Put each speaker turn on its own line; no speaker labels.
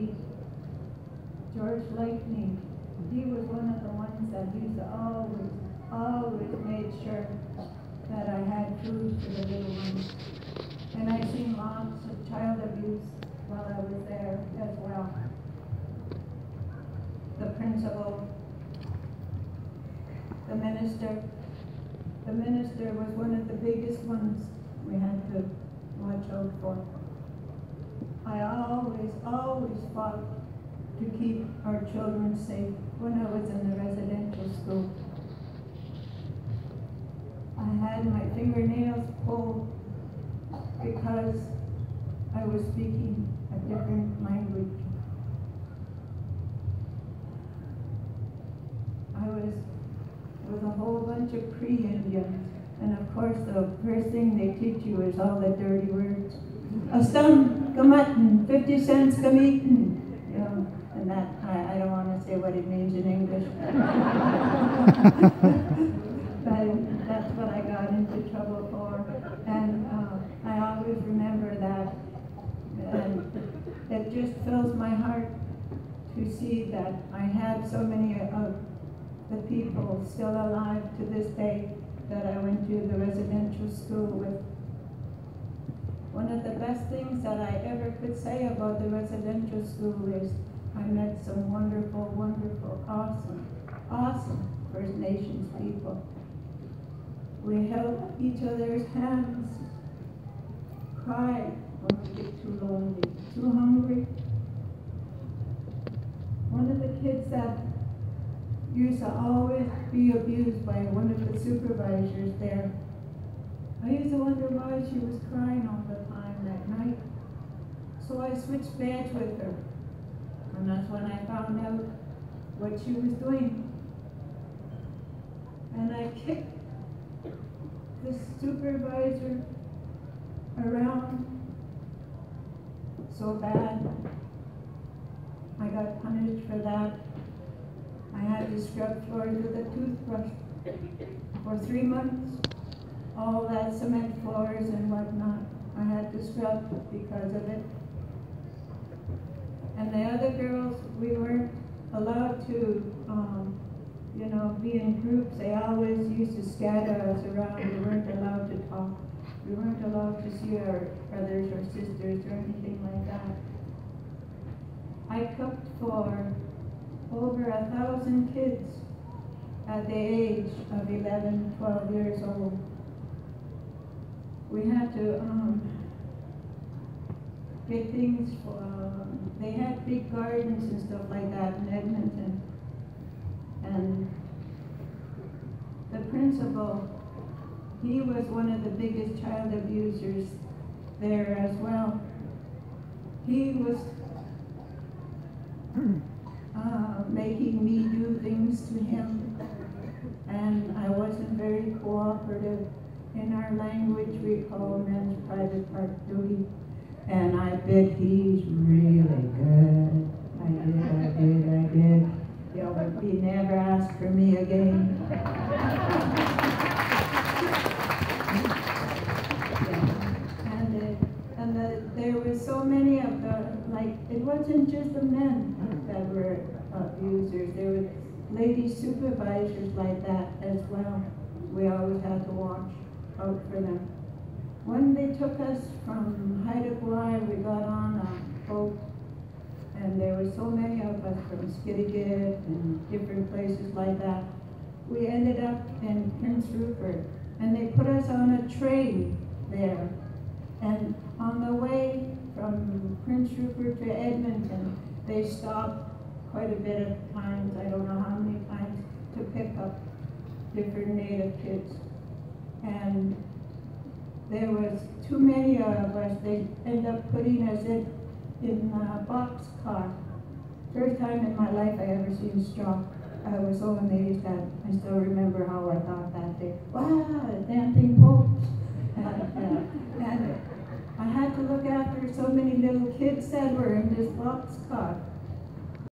see George Lightning. He was one of the ones that used to always made sure that I had food for the little ones. And I've seen lots of child abuse while I was there as well. The principal, the minister was one of the biggest ones we had to watch out for. I always fought to keep our children safe when I was in the residential school. I had my fingernails pulled because I was speaking a different language. I was with a whole bunch of Cree-Indians, and of course the first thing they teach you is all the dirty words. A stum, come mutton, 50 cents, come eatin'. You know, and that, I don't want to say what it means in English. But that's what I got into trouble for. And I always remember that. And it just fills my heart to see that I have so many of the people still alive to this day that I went to the residential school with. One of the best things that I ever could say about the residential school is I met some wonderful, wonderful, awesome First Nations people. We held each other's hands, cried when we get too lonely, too hungry. One of the kids that used to always be abused by one of the supervisors there, I used to wonder why she was crying all the time that night. So I switched beds with her. And that's when I found out what she was doing. And I kicked the supervisor around so bad. I got punished for that. I had to scrub floors with a toothbrush for 3 months. All that cement floors and whatnot, I had to scrub because of it. And the other girls, we weren't allowed to, be in groups. They always used to scatter us around. We weren't allowed to talk. We weren't allowed to see our brothers or sisters or anything like that. I cooked for over 1,000 kids at the age of 11, 12 years old. We had to get things for, they had big gardens and stuff like that in Edmonton. And the principal, he was one of the biggest child abusers there as well. He was making me do things to him, and I wasn't very cooperative. In our language, we call men's private part duty, and I bet he's really good. I did. He never asked for me again. There were so many of it wasn't just the men that were abusers. There were lady supervisors like that as well. We always had to watch out for them. When they took us from Haida Gwaii, we got on a boat, and there were so many of us from Skidegate and different places like that. We ended up in Prince Rupert, and they put us on a train there. And on the way from Prince Rupert to Edmonton, they stopped quite a bit of times, I don't know how many times, to pick up different Native kids. And there was too many of us. They ended up putting us in a boxcar. First time in my life I ever seen straw. I was so amazed that I still remember how I thought that day. Wow, dancing popes. And I had to look after so many little kids that were in this boxcar.